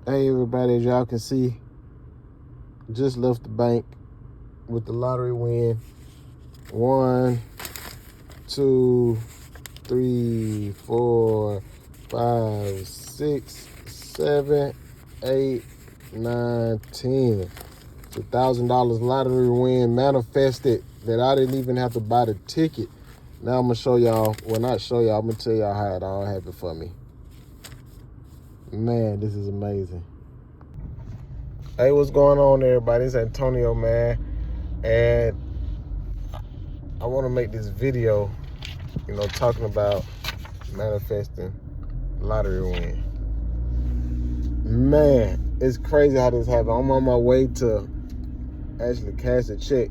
Hey everybody, as y'all can see, just left the bank with the lottery win. 1, 2, 3, 4, 5, 6, 7, 8, 9, 10. It's $1,000 lottery win manifested that I didn't even have to buy the ticket. Now I'm gonna show y'all, well not show y'all, I'm gonna tell y'all how it all happened for me. Man, this is amazing. Hey, what's going on everybody? It's Antonio, man. And I want to make this video, talking about manifesting lottery win. Man, it's crazy how this happened. I'm on my way to actually cash a check,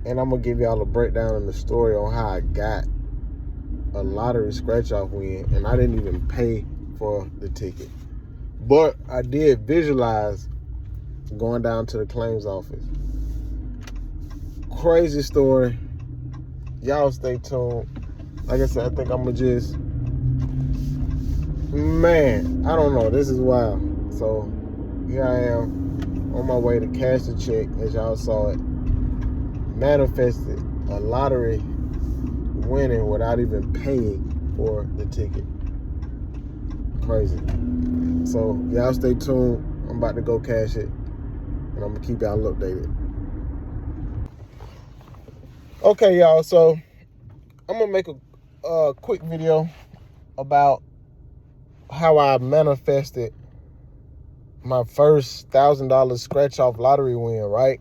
and I'm gonna give y'all a breakdown of the story on how I got a lottery scratch-off win, and I didn't even pay for the ticket. But I did visualize going down to the claims office. Crazy story. Y'all stay tuned. Like I said, I think I'm gonna just, man, I don't know. This is wild. So here I am on my way to cash the check, as y'all saw it. Manifested a lottery winning without even paying for the ticket. Crazy. So y'all stay tuned. I'm about to go cash it, and I'm gonna keep y'all updated. Okay, y'all. So I'm gonna make a quick video about how I manifested my first $1,000 scratch-off lottery win, right?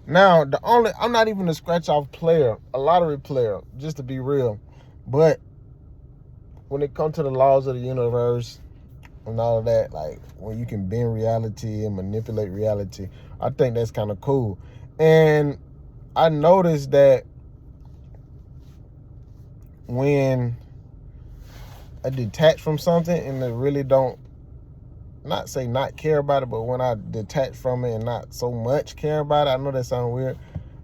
Now, I'm not even a scratch-off player, a lottery player, just to be real. But when it comes to the laws of the universe and all of that, like when you can bend reality and manipulate reality, I think that's kind of cool. And I noticed that when I detach from something and I really don't, not say not care about it, but when I detach from it and not so much care about it, I know that sounds weird,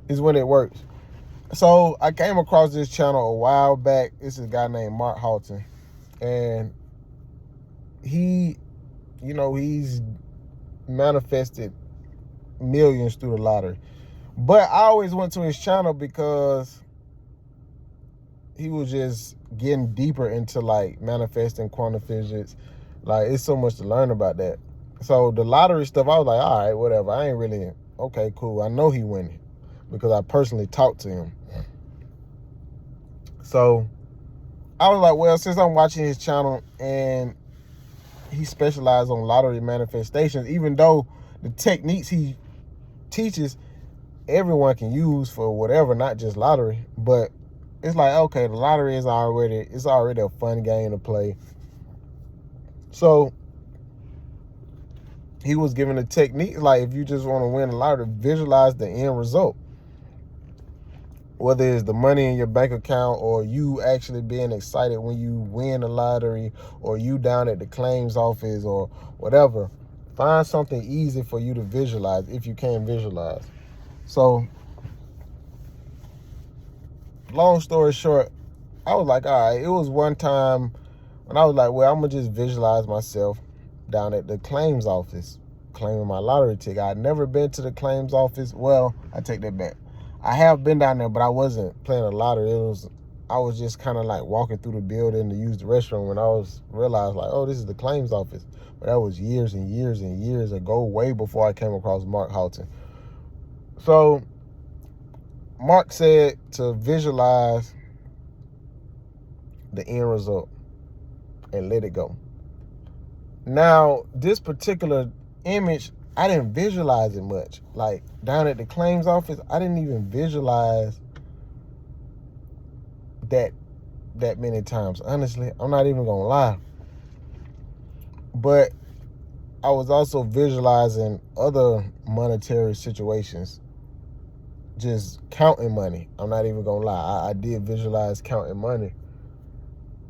is when it works. So I came across this channel a while back. This is a guy named Mark Halton, and he, he's manifested millions through the lottery. But I always went to his channel because he was just getting deeper into like manifesting quantum physics. Like, it's so much to learn about that. So the lottery stuff, I was like, all right, whatever. I ain't really, okay, cool. I know he winning because I personally talked to him. So I was like, well, since I'm watching his channel and he specializes on lottery manifestations, even though the techniques he teaches, everyone can use for whatever, not just lottery. But it's like, okay, the lottery is already a fun game to play. So he was giving a technique, like if you just want to win a lottery, visualize the end result. Whether it's the money in your bank account or you actually being excited when you win the lottery or you down at the claims office or whatever. Find something easy for you to visualize if you can visualize. So, long story short, I was like, all right, it was one time when I was like, well, I'm going to just visualize myself down at the claims office claiming my lottery ticket. I'd never been to the claims office. Well, I take that back. I have been down there, but I wasn't playing a lottery. I was just kind of like walking through the building to use the restroom when I realized like, oh, this is the claims office. But that was years and years and years ago, way before I came across Mark Halton. So Mark said to visualize the end result and let it go. Now, this particular image, I didn't visualize it much. Like down at the claims office, I didn't even visualize that many times. Honestly, I'm not even gonna lie. But I was also visualizing other monetary situations, just counting money. I'm not even gonna lie. I did visualize counting money.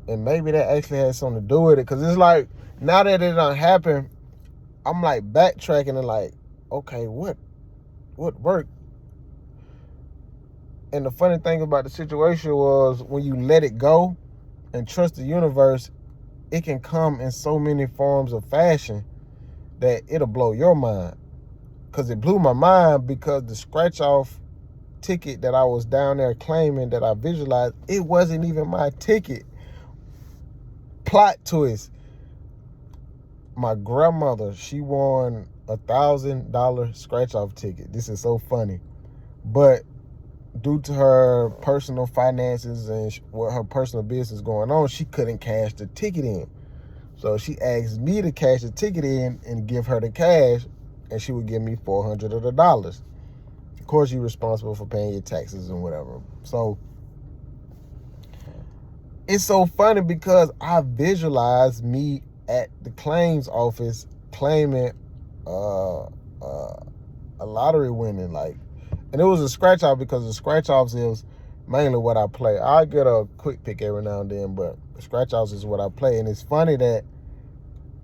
And maybe that actually had something to do with it. Because it's like, now that it done happened, I'm like backtracking and like, okay, what worked? And the funny thing about the situation was when you let it go and trust the universe, it can come in so many forms of fashion that it'll blow your mind. Because it blew my mind, because the scratch off ticket that I was down there claiming that I visualized, it wasn't even my ticket. Plot twist. My grandmother, she won $1,000 scratch off ticket. This is so funny. But due to her personal finances and what her personal business going on, she couldn't cash the ticket in. So she asked me to cash the ticket in and give her the cash, and she would give me $400 of the dollars. Of course, you're responsible for paying your taxes and whatever. So it's so funny because I visualized me at the claims office claiming a lottery winning, like, and it was a scratch off, because the scratch offs is mainly what I play. I get a quick pick every now and then, but the scratch offs is what I play. And it's funny that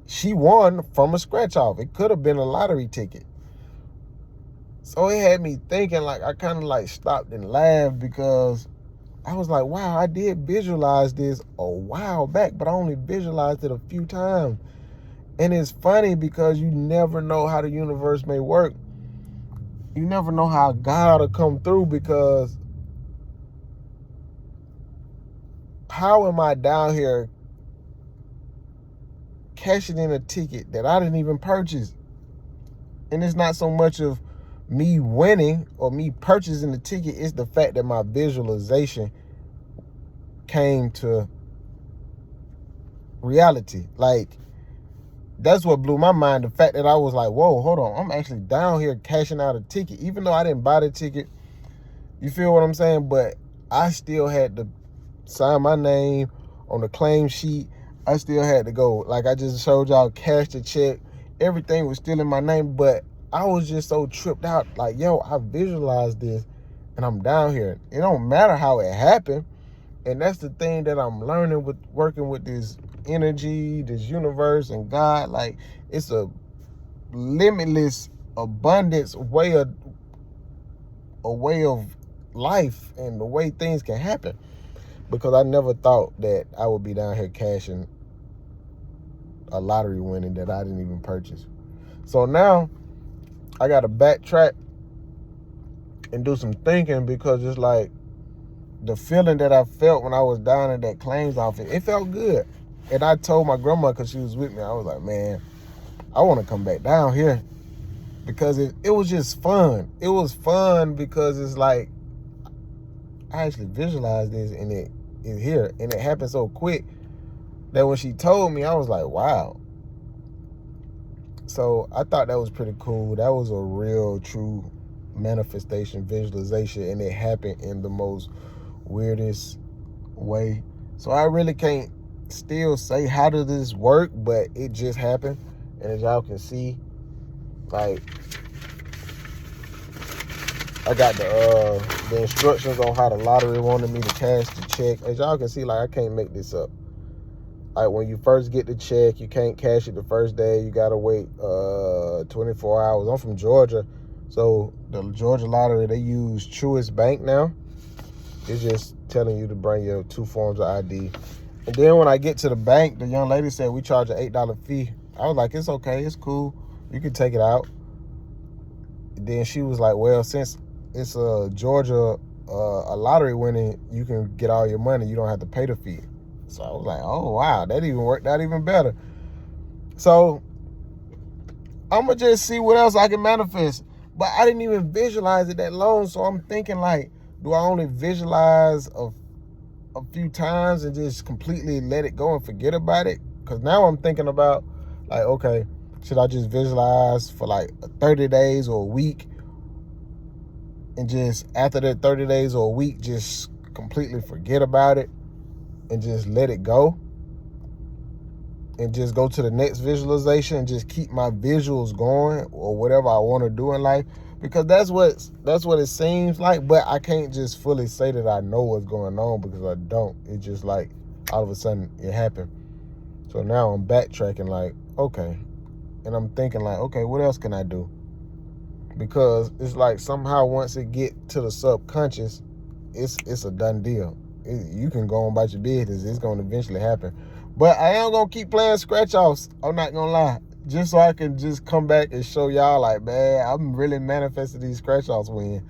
she won from a scratch off. It could have been a lottery ticket. So it had me thinking, like, I kind of like stopped and laughed, because I was like, wow, I did visualize this a while back, but I only visualized it a few times. And it's funny because you never know how the universe may work. You never know how God will come through, because how am I down here cashing in a ticket that I didn't even purchase? And it's not so much of me winning or me purchasing the ticket, it's the fact that my visualization came to reality. Like, that's what blew my mind. The fact that I was like, whoa, hold on, I'm actually down here cashing out a ticket, even though I didn't buy the ticket. You feel what I'm saying? But I still had to sign my name on the claim sheet. I still had to go, like I just showed y'all, cash the check. Everything was still in my name, but I was just so tripped out. Like, yo, I visualized this and I'm down here. It don't matter how it happened. And that's the thing that I'm learning with working with this energy, this universe, and God. Like, it's a limitless abundance way of life and the way things can happen. Because I never thought that I would be down here cashing a lottery winning that I didn't even purchase. So now I got to backtrack and do some thinking, because it's like the feeling that I felt when I was down at that claims office, it felt good. And I told my grandma, because she was with me, I was like, man, I want to come back down here, because it was just fun. It was fun because it's like I actually visualized this, and it is here, and it happened so quick that when she told me, I was like, wow. So I thought that was pretty cool. That was a real, true manifestation, visualization, and it happened in the most weirdest way. So I really can't still say how does this work, but it just happened. And as y'all can see, like, I got the instructions on how the lottery wanted me to cash the check. As y'all can see, like, I can't make this up. Like, when you first get the check, you can't cash it the first day. You gotta wait 24 hours. I'm from Georgia, so the Georgia lottery, they use Truist Bank now. It's just telling you to bring your 2 forms of ID. And then when I get to the bank, the young lady said we charge an $8 fee. I was like, it's okay, it's cool, you can take it out. And then she was like, well, since it's a Georgia a lottery winning, you can get all your money, you don't have to pay the fee. So I was like, oh wow, that even worked out even better. So I'm gonna just see what else I can manifest. But I didn't even visualize it that long, so I'm thinking, like, do I only visualize a few times and just completely let it go and forget about it? Because now I'm thinking about, like, okay, should I just visualize for like 30 days or a week, and just after that 30 days or a week, just completely forget about it and just let it go, and just go to the next visualization and just keep my visuals going, or whatever I want to do in life? Because that's what it seems like. But I can't just fully say that I know what's going on, because I don't. It's just like all of a sudden it happened. So now I'm backtracking, like, okay, and I'm thinking, like, okay, what else can I do? Because it's like somehow once it get to the subconscious, it's a done deal. You can go on about your business. It's going to eventually happen. But I am gonna keep playing scratch offs. I'm not gonna lie. Just so I can just come back and show y'all like, man, I'm really manifesting these scratch offs win.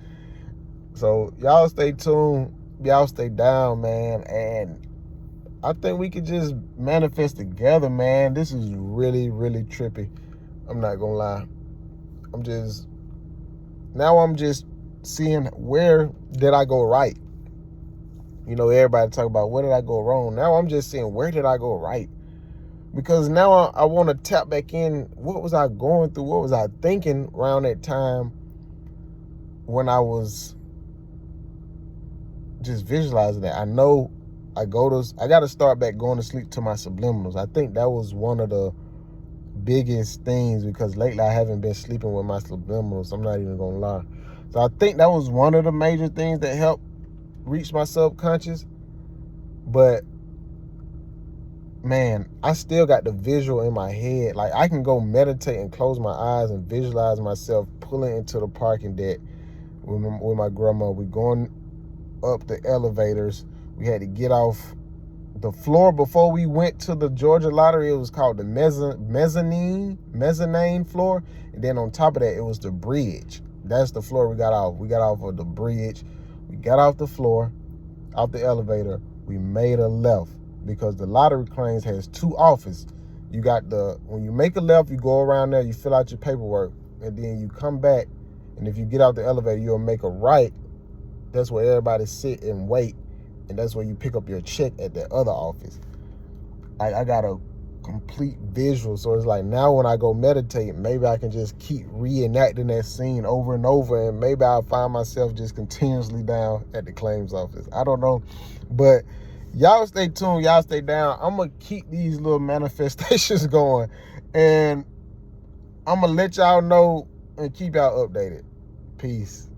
So y'all stay tuned. Y'all stay down, man. And I think we could just manifest together, man. This is really, really trippy. I'm not gonna lie. I'm just seeing where did I go right. You know, everybody talk about where did I go wrong. Now I'm just saying, where did I go right? Because now I want to tap back in. What was I going through? What was I thinking around that time when I was just visualizing that? I know I got to start back going to sleep to my subliminals. I think that was one of the biggest things, because lately I haven't been sleeping with my subliminals. I'm not even going to lie. So I think that was one of the major things that helped reach my subconscious. But man, I still got the visual in my head. Like, I can go meditate and close my eyes and visualize myself pulling into the parking deck with my grandma. We going up the elevators. We had to get off the floor before we went to the Georgia Lottery. It was called the mezzanine floor. And then on top of that, it was the bridge. That's the floor we got off. We got off of the bridge. We got off the floor, off the elevator. We made a left, because the lottery claims has two offices. You got when you make a left, you go around there, you fill out your paperwork, and then you come back, and if you get out the elevator, you'll make a right. That's where everybody sit and wait, and that's where you pick up your check at the other office. I got a complete visual, so it's like now when I go meditate, maybe I can just keep reenacting that scene over and over, and maybe I'll find myself just continuously down at the claims office. I don't know, but y'all stay tuned. Y'all stay down. I'm going to keep these little manifestations going, and I'm going to let y'all know and keep y'all updated. Peace.